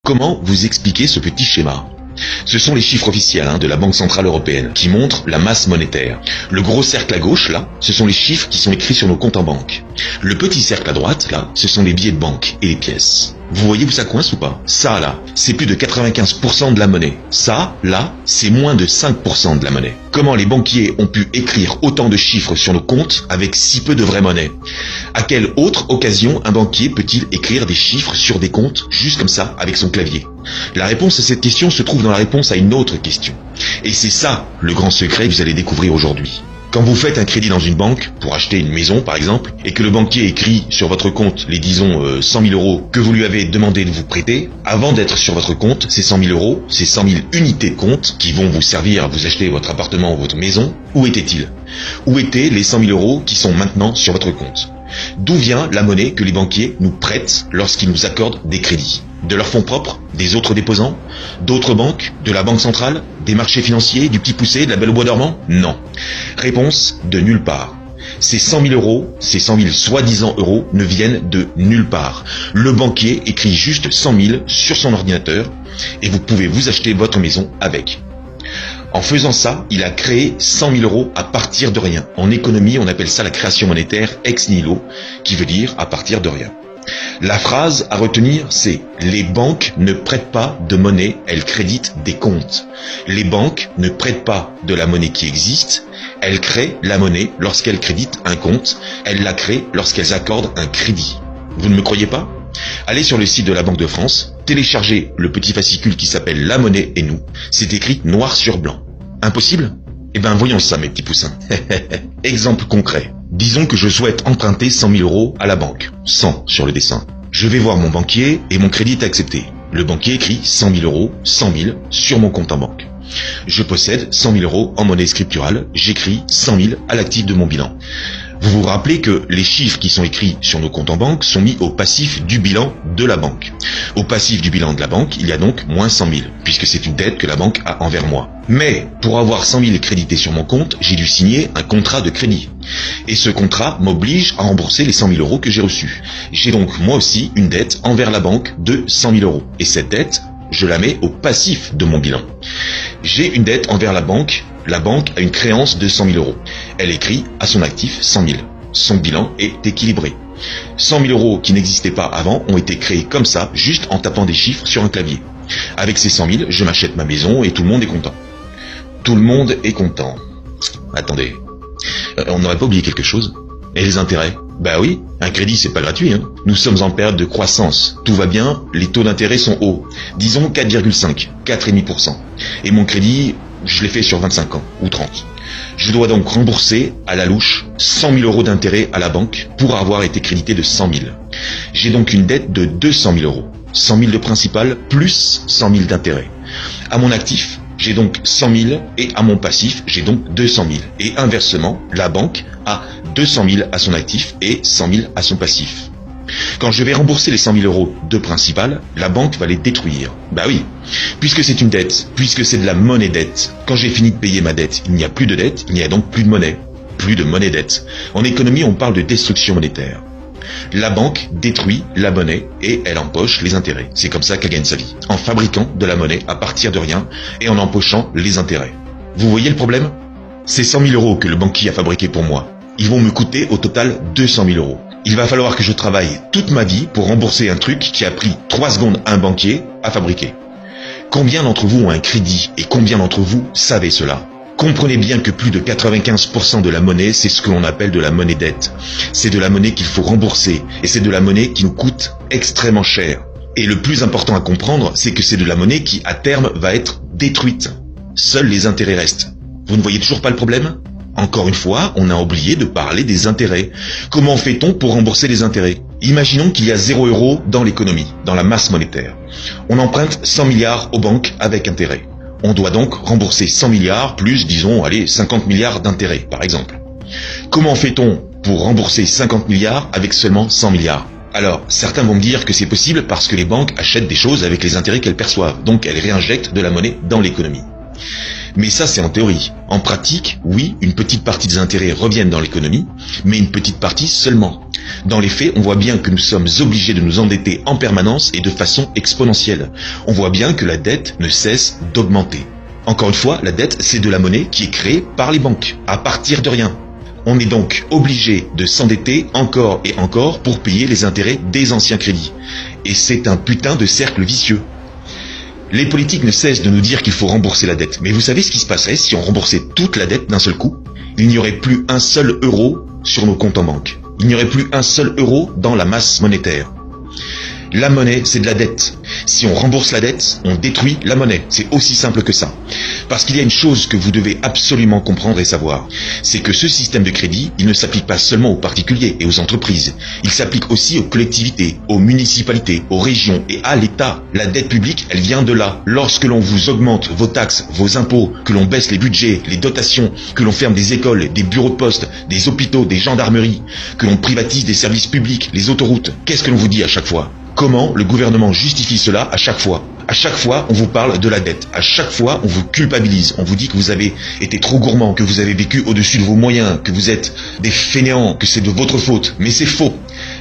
Comment vous expliquer ce petit schéma ? Ce sont les chiffres officiels de la Banque Centrale Européenne qui montrent la masse monétaire. Le gros cercle à gauche, là, ce sont les chiffres qui sont écrits sur nos comptes en banque. Le petit cercle à droite, là, ce sont les billets de banque et les pièces. Vous voyez où ça coince ou pas ? Ça, là, c'est plus de 95% de la monnaie. Ça, là, c'est moins de 5% de la monnaie. Comment les banquiers ont pu écrire autant de chiffres sur nos comptes avec si peu de vraie monnaie ? À quelle autre occasion un banquier peut-il écrire des chiffres sur des comptes juste comme ça avec son clavier ? La réponse à cette question se trouve dans la réponse à une autre question. Et c'est ça le grand secret que vous allez découvrir aujourd'hui. Quand vous faites un crédit dans une banque, pour acheter une maison par exemple, et que le banquier écrit sur votre compte les 100 000 euros que vous lui avez demandé de vous prêter, avant d'être sur votre compte, ces 100 000 euros, ces 100 000 unités de compte qui vont vous servir à vous acheter votre appartement ou votre maison, où étaient-ils ? Où étaient les 100 000 euros qui sont maintenant sur votre compte ? D'où vient la monnaie que les banquiers nous prêtent lorsqu'ils nous accordent des crédits ? De leurs fonds propres, des autres déposants, d'autres banques, de la banque centrale, des marchés financiers, du petit poucet, de la Belle au bois dormant ? Non. Réponse, de nulle part. Ces 100 000 euros, ces 100 000 soi-disant euros ne viennent de nulle part. Le banquier écrit juste 100 000 sur son ordinateur et vous pouvez vous acheter votre maison avec. En faisant ça, il a créé 100 000 euros à partir de rien. En économie, on appelle ça la création monétaire ex nihilo, qui veut dire à partir de rien. La phrase à retenir, c'est « Les banques ne prêtent pas de monnaie, elles créditent des comptes. Les banques ne prêtent pas de la monnaie qui existe, elles créent la monnaie lorsqu'elles créditent un compte, elles la créent lorsqu'elles accordent un crédit. » Vous ne me croyez pas ? Allez sur le site de la Banque de France, téléchargez le petit fascicule qui s'appelle « La monnaie et nous ». C'est écrit noir sur blanc. Impossible ? Eh bien voyons ça mes petits poussins. Exemple concret. Disons que je souhaite emprunter 100 000 euros à la banque. 100 sur le dessin. Je vais voir mon banquier et mon crédit est accepté. Le banquier écrit 100 000 euros, 100 000 sur mon compte en banque. Je possède 100 000 euros en monnaie scripturale. J'écris 100 000 à l'actif de mon bilan. Vous vous rappelez que les chiffres qui sont écrits sur nos comptes en banque sont mis au passif du bilan de la banque. Au passif du bilan de la banque, il y a donc moins 100 000, puisque c'est une dette que la banque a envers moi. Mais, pour avoir 100 000 crédités sur mon compte, j'ai dû signer un contrat de crédit. Et ce contrat m'oblige à rembourser les 100 000 euros que j'ai reçus. J'ai donc moi aussi une dette envers la banque de 100 000 euros. Et cette dette, je la mets au passif de mon bilan. J'ai une dette envers la banque a une créance de 100 000 euros. Elle écrit à son actif 100 000. Son bilan est équilibré. 100 000 euros qui n'existaient pas avant ont été créés comme ça, juste en tapant des chiffres sur un clavier. Avec ces 100 000, je m'achète ma maison et tout le monde est content. Tout le monde est content. Attendez, on n'aurait pas oublié quelque chose ? Et les intérêts ? Bah oui, un crédit c'est pas gratuit. Nous sommes en période de croissance. Tout va bien, les taux d'intérêt sont hauts. Disons 4,5, 4,5%. Et mon crédit, je l'ai fait sur 25 ans ou 30. Je dois donc rembourser à la louche 100 000 euros d'intérêt à la banque pour avoir été crédité de 100 000. J'ai donc une dette de 200 000 euros. 100 000 de principal plus 100 000 d'intérêt. À mon actif, j'ai donc 100 000 et à mon passif, j'ai donc 200 000. Et inversement, la banque a 200 000 à son actif et 100 000 à son passif. Quand je vais rembourser les 100 000 euros de principal, la banque va les détruire. Bah oui, puisque c'est une dette, puisque c'est de la monnaie dette. Quand j'ai fini de payer ma dette, il n'y a plus de dette, il n'y a donc plus de monnaie. Plus de monnaie dette. En économie, on parle de destruction monétaire. La banque détruit la monnaie et elle empoche les intérêts. C'est comme ça qu'elle gagne sa vie. En fabriquant de la monnaie à partir de rien et en empochant les intérêts. Vous voyez le problème ? Ces 100 000 euros que le banquier a fabriqués pour moi, ils vont me coûter au total 200 000 euros. Il va falloir que je travaille toute ma vie pour rembourser un truc qui a pris 3 secondes à un banquier à fabriquer. Combien d'entre vous ont un crédit et combien d'entre vous savez cela ? Comprenez bien que plus de 95% de la monnaie, c'est ce que l'on appelle de la monnaie dette. C'est de la monnaie qu'il faut rembourser et c'est de la monnaie qui nous coûte extrêmement cher. Et le plus important à comprendre, c'est que c'est de la monnaie qui, à terme, va être détruite. Seuls les intérêts restent. Vous ne voyez toujours pas le problème ? Encore une fois, on a oublié de parler des intérêts. Comment fait-on pour rembourser les intérêts ? Imaginons qu'il y a 0 € dans l'économie, dans la masse monétaire. On emprunte 100 milliards aux banques avec intérêt. On doit donc rembourser 100 milliards plus, disons, 50 milliards d'intérêts, par exemple. Comment fait-on pour rembourser 50 milliards avec seulement 100 milliards ? Alors, certains vont me dire que c'est possible parce que les banques achètent des choses avec les intérêts qu'elles perçoivent, donc elles réinjectent de la monnaie dans l'économie. Mais ça, c'est en théorie. En pratique, oui, une petite partie des intérêts reviennent dans l'économie, mais une petite partie seulement. Dans les faits, on voit bien que nous sommes obligés de nous endetter en permanence et de façon exponentielle. On voit bien que la dette ne cesse d'augmenter. Encore une fois, la dette, c'est de la monnaie qui est créée par les banques, à partir de rien. On est donc obligé de s'endetter encore et encore pour payer les intérêts des anciens crédits. Et c'est un putain de cercle vicieux. Les politiques ne cessent de nous dire qu'il faut rembourser la dette. Mais vous savez ce qui se passerait si on remboursait toute la dette d'un seul coup? Il n'y aurait plus un seul euro sur nos comptes en banque. Il n'y aurait plus un seul euro dans la masse monétaire. La monnaie, c'est de la dette. Si on rembourse la dette, on détruit la monnaie. C'est aussi simple que ça. Parce qu'il y a une chose que vous devez absolument comprendre et savoir, c'est que ce système de crédit, il ne s'applique pas seulement aux particuliers et aux entreprises. Il s'applique aussi aux collectivités, aux municipalités, aux régions et à l'État. La dette publique, elle vient de là. Lorsque l'on vous augmente vos taxes, vos impôts, que l'on baisse les budgets, les dotations, que l'on ferme des écoles, des bureaux de poste, des hôpitaux, des gendarmeries, que l'on privatise des services publics, les autoroutes, qu'est-ce que l'on vous dit à chaque fois ? Comment le gouvernement justifie cela à chaque fois? À chaque fois, on vous parle de la dette. À chaque fois, on vous culpabilise. On vous dit que vous avez été trop gourmand, que vous avez vécu au-dessus de vos moyens, que vous êtes des fainéants, que c'est de votre faute. Mais c'est faux.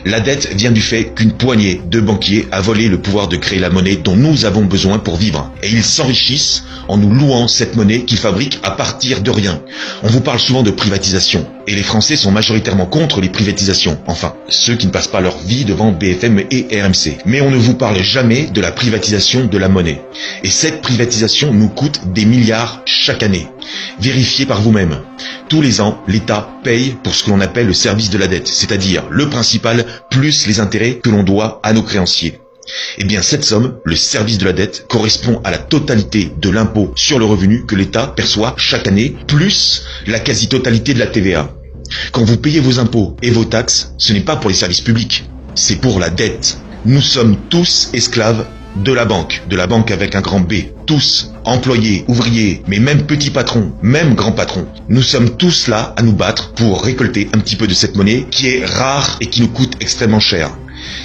La dette vient du fait qu'une poignée de banquiers a volé le pouvoir de créer la monnaie dont nous avons besoin pour vivre. Et ils s'enrichissent en nous louant cette monnaie qu'ils fabriquent à partir de rien. On vous parle souvent de privatisation. Et les Français sont majoritairement contre les privatisations. Enfin, ceux qui ne passent pas leur vie devant BFM et RMC. Mais on ne vous parle jamais de la privatisation de la monnaie. Et cette privatisation nous coûte des milliards chaque année. Vérifiez par vous-même. Tous les ans, l'État paye pour ce que l'on appelle le service de la dette, c'est-à-dire le principal plus les intérêts que l'on doit à nos créanciers. Eh bien, cette somme, le service de la dette, correspond à la totalité de l'impôt sur le revenu que l'État perçoit chaque année, plus la quasi-totalité de la TVA. Quand vous payez vos impôts et vos taxes, ce n'est pas pour les services publics, c'est pour la dette. Nous sommes tous esclaves de la banque avec un grand B. Tous, employés, ouvriers, mais même petits patrons, même grands patrons. Nous sommes tous là à nous battre pour récolter un petit peu de cette monnaie qui est rare et qui nous coûte extrêmement cher.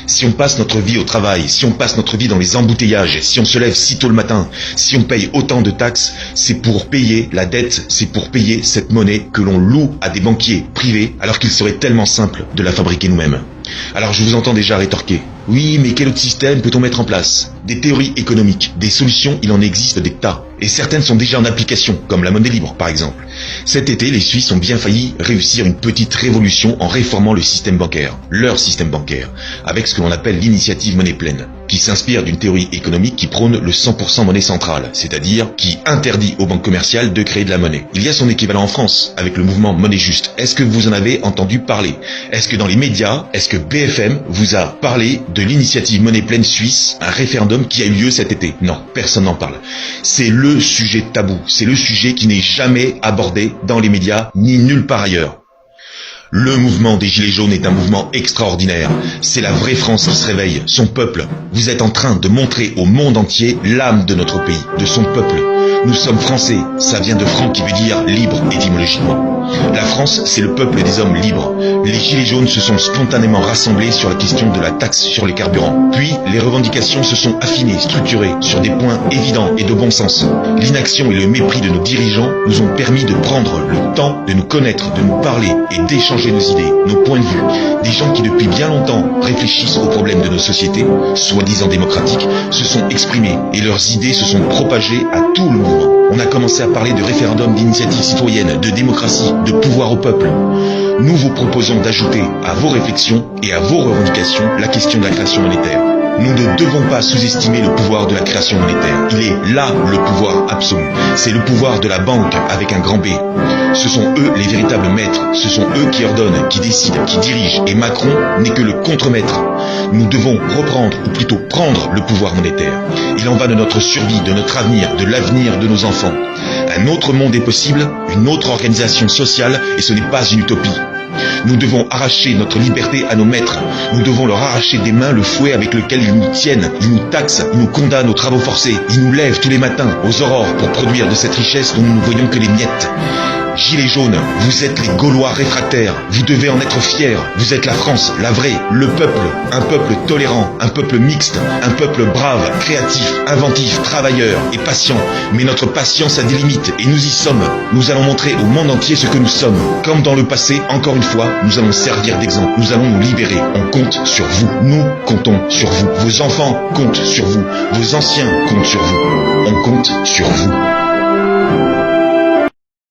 Si on passe notre vie au travail, si on passe notre vie dans les embouteillages, si on se lève si tôt le matin, si on paye autant de taxes, c'est pour payer la dette, c'est pour payer cette monnaie que l'on loue à des banquiers privés alors qu'il serait tellement simple de la fabriquer nous-mêmes. Alors je vous entends déjà rétorquer. Oui, mais quel autre système peut-on mettre en place? Des théories économiques, des solutions, il en existe des tas. Et certaines sont déjà en application, comme la monnaie libre par exemple. Cet été, les Suisses ont bien failli réussir une petite révolution en réformant le système bancaire, leur système bancaire, avec ce que l'on appelle l'initiative monnaie pleine, qui s'inspire d'une théorie économique qui prône le 100% monnaie centrale, c'est-à-dire qui interdit aux banques commerciales de créer de la monnaie. Il y a son équivalent en France, avec le mouvement Monnaie Juste. Est-ce que vous en avez entendu parler? Est-ce que dans les médias, est-ce que BFM vous a parlé de l'initiative monnaie pleine suisse, un référendum qui a eu lieu cet été? Non, personne n'en parle. C'est le sujet tabou, c'est le sujet qui n'est jamais abordé dans les médias ni nulle part ailleurs. Le mouvement des Gilets jaunes est un mouvement extraordinaire. C'est la vraie France qui se réveille, son peuple. Vous êtes en train de montrer au monde entier l'âme de notre pays, de son peuple. Nous sommes français, ça vient de franc qui veut dire libre étymologiquement. La France, c'est le peuple des hommes libres. Les Gilets jaunes se sont spontanément rassemblés sur la question de la taxe sur les carburants. Puis, les revendications se sont affinées, structurées, sur des points évidents et de bon sens. L'inaction et le mépris de nos dirigeants nous ont permis de prendre le temps de nous connaître, de nous parler et d'échanger nos idées, nos points de vue. Des gens qui depuis bien longtemps réfléchissent aux problèmes de nos sociétés, soi-disant démocratiques, se sont exprimés et leurs idées se sont propagées à tout le mouvement. On a commencé à parler de référendum, d'initiative citoyenne, de démocratie, de pouvoir au peuple. Nous vous proposons d'ajouter à vos réflexions et à vos revendications la question de la création monétaire. Nous ne devons pas sous-estimer le pouvoir de la création monétaire. Il est là le pouvoir absolu. C'est le pouvoir de la banque avec un grand B. Ce sont eux les véritables maîtres. Ce sont eux qui ordonnent, qui décident, qui dirigent. Et Macron n'est que le contre-maître. Nous devons reprendre, ou plutôt prendre le pouvoir monétaire. Il en va de notre survie, de notre avenir, de l'avenir de nos enfants. Un autre monde est possible, une autre organisation sociale, et ce n'est pas une utopie. Nous devons arracher notre liberté à nos maîtres. Nous devons leur arracher des mains le fouet avec lequel ils nous tiennent. Ils nous taxent, ils nous condamnent aux travaux forcés. Ils nous lèvent tous les matins aux aurores pour produire de cette richesse dont nous ne voyons que les miettes. gilets jaunes, vous êtes les Gaulois réfractaires, vous devez en être fiers, vous êtes la France, la vraie, le peuple, un peuple tolérant, un peuple mixte, un peuple brave, créatif, inventif, travailleur et patient. Mais notre patience a des limites et nous y sommes. Nous allons montrer au monde entier ce que nous sommes. Comme dans le passé, encore une fois, nous allons servir d'exemple, nous allons nous libérer. On compte sur vous, nous comptons sur vous, vos enfants comptent sur vous, vos anciens comptent sur vous, on compte sur vous.